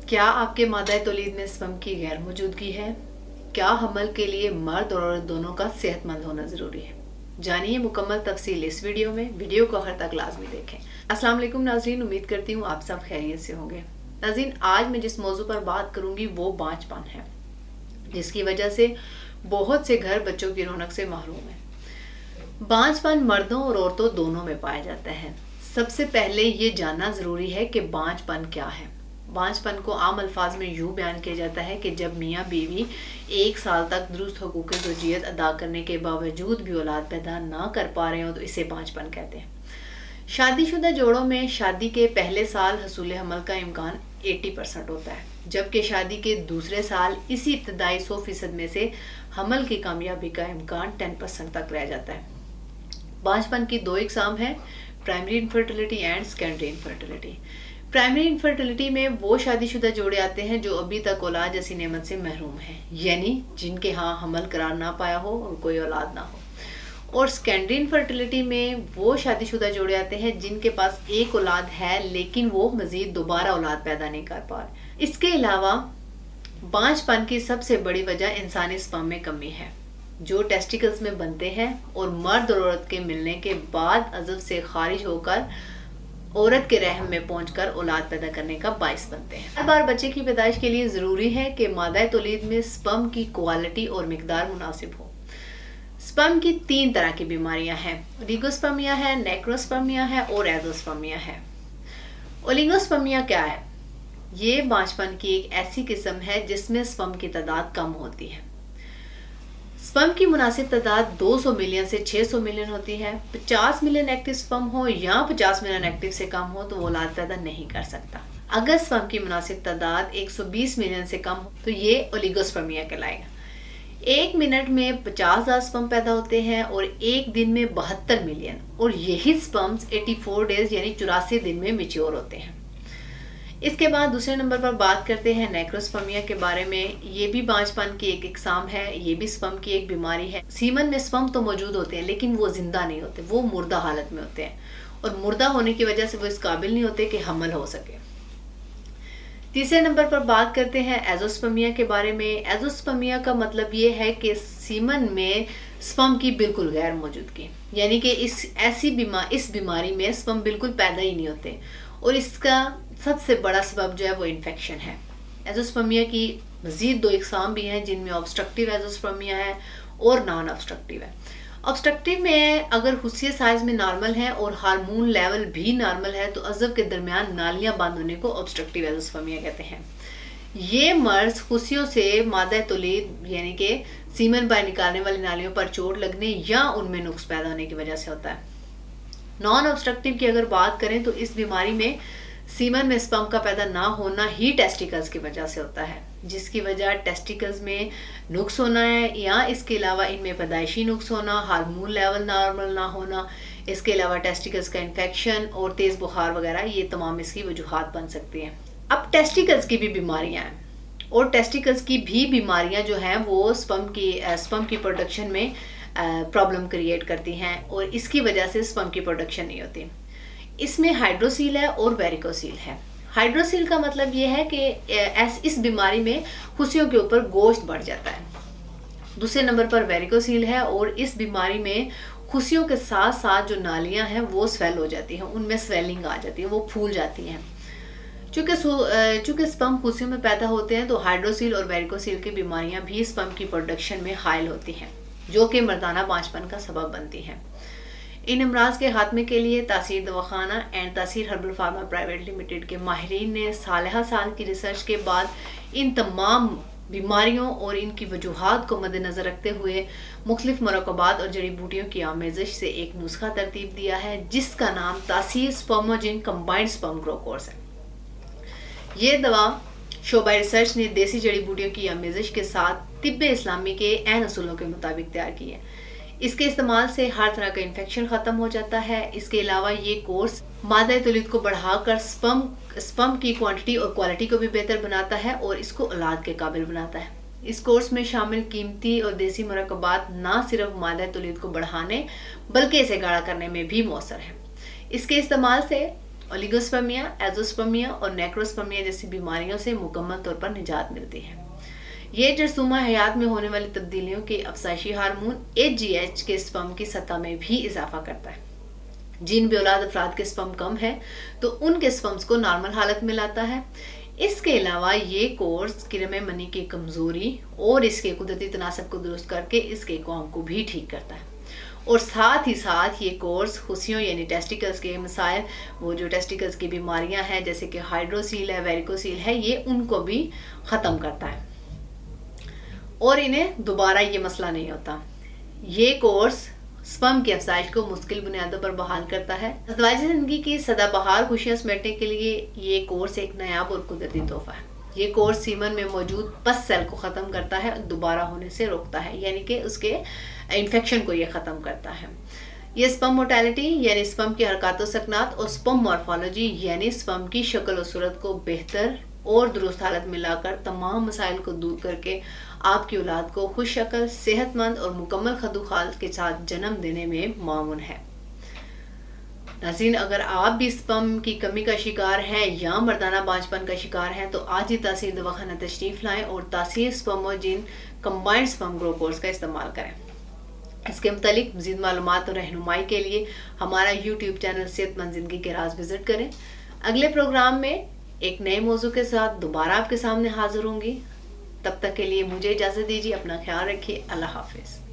क्या आपके मादा तौलीद में स्पर्म की गैर मौजूदगी है? क्या हमल के लिए मर्द और औरत दोनों का सेहतमंद होना जरूरी है? जानिए मुकम्मल तफसील इस वीडियो में। वीडियो को आखिर तक लाजमी देखें। अस्सलाम वालेकुम नाज़रीन, उम्मीद करती हूँ आप सब खैरियत से होंगे। नाज़रीन, आज मैं जिस मौजू पर बात करूंगी वो बांझपन है, जिसकी वजह से बहुत से घर बच्चों की रौनक से महरूम है। बांझपन मर्दों और औरतों दोनों में पाया जाता है। सबसे पहले ये जानना जरूरी है कि बांझपन क्या है। बांझपन को आम अल्फाज में यूँ बयान किया जाता है कि जब मियाँ बीवी 1 साल तक दुरुस्त हुकूक ज़ौजियत अदा करने के बावजूद भी औलाद पैदा ना कर पा रहे हो तो इसे बांझपन कहते हैं। शादीशुदा जोड़ों में शादी के पहले साल हसूल हमल का इम्कान 80% होता है, जबकि शादी के दूसरे साल इसी इब्तदाई 100% में से हमल की कामयाबी का इम्कान 10% तक रह जाता है। बांझपन की 2 इकसाम हैं, primary infertility and secondary infertility. Primary infertility में वो शादीशुदा जोड़े आते हैं जो अभी तक औलाद जैसी नेमत से महरूम हैं, यानी जिनके यहाँ हमल करार ना पाया हो और कोई औलाद ना हो। और सेकेंडरी इनफर्टिलिटी में वो शादीशुदा जोड़े आते हैं जिनके पास एक औलाद है लेकिन वो मजीद दोबारा औलाद पैदा नहीं कर पा रहे। इसके अलावा बांझपन की सबसे बड़ी वजह इंसानी स्पर्म में कमी है, जो टेस्टिकल्स में बनते हैं और मर्द और औरत के मिलने के बाद अज़ब से खारिज होकर औरत के रहम में पहुंचकर औलाद पैदा करने का बाइस बनते हैं। हर बार बच्चे की पैदाइश के लिए ज़रूरी है कि मादा तौलीद में स्पर्म की क्वालिटी और मिकदार मुनासिब हो। स्पर्म की 3 तरह की बीमारियां हैं, ओलिगोस्पर्मिया है, नेक्रोस्पर्मिया है और एजोस्पर्मिया है। ओलिगोस्पर्मिया क्या है? ये बांझपन की एक ऐसी किस्म है जिसमें स्पर्म की तादाद कम होती है। स्पर्म की मुनासिब तादाद 200 मिलियन से 600 मिलियन होती है। 50 मिलियन एक्टिव स्पर्म हो या 50 मिलियन एक्टिव से कम हो तो वो औलाद पैदा नहीं कर सकता। अगर स्पर्म की मुनासिब तादाद 120 मिलियन से कम हो तो ये ओलिगोस्पर्मिया कहलाएगा। 1 मिनट में 50,000 स्पर्म पैदा होते हैं और एक दिन में 72 मिलियन, और यही स्पर्म्स 84 डेज यानी 84 दिन में मैच्योर होते हैं। इसके बाद दूसरे नंबर पर बात करते हैं नेक्रोस्पर्मिया के बारे में। ये भी बांझपन की एक इकसाम है, ये भी स्पर्म की एक बीमारी है। सीमन में स्पर्म तो मौजूद होते हैं लेकिन वो जिंदा नहीं होते, वो मुर्दा हालत में होते हैं और मुर्दा होने की वजह से वो इस काबिल नहीं होते कि हमल हो सके। तीसरे नंबर पर बात करते हैं एजोस्पर्मिया के बारे में। एजोस्पर्मिया का मतलब ये है कि सीमन में स्पर्म की बिल्कुल गैर मौजूदगी, यानी कि इस बीमारी में स्पर्म बिल्कुल पैदा ही नहीं होते और इसका सबसे बड़ा सबब जो है वो इन्फेक्शन है। एजोस्पर्मिया की मजीद 2 इकसाम भी हैं जिनमें ऑब्स्ट्रक्टिव एजोस्पर्मिया है और नॉन ऑब्स्ट्रक्टिव है। ऑब्स्ट्रक्टिव में अगर हुस्सिया साइज में नॉर्मल है और हार्मोन लेवल भी नॉर्मल है तो अज़ब के दरमियान नालियां बंद होने को ऑब्स्ट्रक्टिव एजोस्पर्मिया कहते हैं। ये मर्ज हुस्सियों से मादा तौलीद यानी कि सीमन बाहर निकालने वाली नालियों पर चोट लगने या उनमें नुक्स पैदा होने की वजह से होता है। नॉन ऑब्स्ट्रक्टिव की अगर बात करें तो इस बीमारी में सीमन में स्पर्म का पैदा ना होना ही टेस्टिकल्स की वजह से होता है, जिसकी वजह टेस्टिकल्स में नुक्स होना है या इसके अलावा इनमें पैदाइशी नुक्स होना, हार्मोन लेवल नॉर्मल ना होना, इसके अलावा टेस्टिकल्स का इन्फेक्शन और तेज़ बुखार वगैरह, ये तमाम इसकी वजूहात बन सकती हैं। अब टेस्टिकल्स की भी बीमारियाँ हैं और टेस्टिकल्स की भी बीमारियाँ जो हैं वो स्पर्म की प्रोडक्शन में प्रॉब्लम क्रिएट करती हैं और इसकी वजह से स्पर्म की प्रोडक्शन नहीं होती। इसमें हाइड्रोसील है और वेरिकोसील है। हाइड्रोसील का मतलब ये है कि इस बीमारी में हुस्सियों के ऊपर गोश्त बढ़ जाता है। दूसरे नंबर पर वेरिकोसील है और इस बीमारी में हुस्सियों के साथ साथ जो नालियां हैं वो स्वेल हो जाती हैं, उनमें स्वेलिंग आ जाती है, वो फूल जाती हैं। चूँकि स्पर्म हुस्सियों में पैदा होते हैं तो हाइड्रोसील और वेरिकोसील की बीमारियां भी स्पर्म की प्रोडक्शन में हाइल होती हैं, जो कि मर्दाना बांझपन का सबब बनती हैं। इन अमराज के खात्मे के लिए तासीर दवाखाना एंड तासीर हर्बल फार्मा प्राइवेट लिमिटेड के माहिरीन ने साल की रिसर्च के बाद इन तमाम बीमारियों और इनकी वजूहात को मद्देनज़र रखते हुए मुख्तलिफ मरकबात और जड़ी बूटियों की आमेज़श से एक नुस्खा तरतीब दिया है जिसका नाम तासीर स्पर्मोजिन कंबाइंड स्पर्म ग्रो कोर्स है। ये दवा शोबा रिसर्च ने देसी जड़ी बूटियों की आमेज़श के साथ तिब्बे इस्लामी के ऐन असूलों के मुताबिक तैयार की है। इसके इस्तेमाल से हर तरह का इन्फेक्शन ख़त्म हो जाता है। इसके अलावा ये कोर्स मादा तौलीद को बढ़ाकर स्पर्म की क्वांटिटी और क्वालिटी को भी बेहतर बनाता है और इसको औलाद के काबिल बनाता है। इस कोर्स में शामिल कीमती और देसी मरकबात ना सिर्फ मादा तौलीद को बढ़ाने बल्कि इसे गाढ़ा करने में भी मौसर है। इसके इस्तेमाल से ओलिगोस्पर्मिया, एज़ोस्पर्मिया और नेक्रोस्पर्मिया जैसी बीमारियों से मुकम्मल तौर पर निजात मिलती है। ये जरसूमा हयात में होने वाली तब्दीलियों के अफसाइशी हार्मोन HGH के स्पर्म की सतह में भी इजाफा करता है। जिन बेऔलाद अफराद के स्पर्म कम है तो उनके स्पर्म्स को नॉर्मल हालत में लाता है। इसके अलावा ये कोर्स किरमे मनी की कमजोरी और इसके कुदरती तनासब को दुरुस्त करके इसके कौम को भी ठीक करता है। और साथ ही साथ ये कोर्स हुसियों यानी टेस्टिकल्स के मसाइल, वो जो टेस्टिकल्स की बीमारियां हैं जैसे कि हाइड्रोसील है, वेरिकोसील है, ये उनको भी ख़त्म करता है और इन्हें दोबारा ये मसला नहीं होता। ये कोर्स स्पर्म की अफसाइश को मुश्किल बुनियादों पर बहाल करता है। अज़वाजी ज़िंदगी की सदाबहार खुशियां समेटने के लिए ये कोर्स एक नायाब और कुदरती तोहफा है। ये कोर्स सीमन में मौजूद पस सेल को ख़त्म करता है, दोबारा होने से रोकता है, यानी कि उसके इन्फेक्शन को ये ख़त्म करता है। ये स्पर्म मोर्टेलिटी यानी स्पर्म की हरकत सकनात और स्पर्म मॉर्फोलॉजी यानी स्पर्म की शक्ल और सूरत को बेहतर और दुरुस्त हालत में लाकर तमाम मसाइल को दूर करके आपकी औलाद को खुश शक्ल, सेहतमंद और मुकम्मल खदुखाल के साथ जन्म देने में मामून है। नाज़रीन, अगर आप भी स्पर्म की कमी का शिकार हैं या मर्दाना बांझपन का शिकार हैं तो आज ही तासीर दवाखाना तशरीफ लाएं और तासीर स्पर्मोजिन कंबाइंड स्पर्म ग्रो कोर्स का इस्तेमाल करें। इसके मुतालिक मज़ीद मालूमात और रहनुमाई के लिए हमारा YouTube चैनल सेहतमंद ज़िंदगी के राज विजिट करें। अगले प्रोग्राम में एक नए मौजू के साथ दोबारा आपके सामने हाजिर होंगी। तब तक के लिए मुझे इजाज़त दीजिए। अपना ख्याल रखिए। अल्लाह हाफिज़।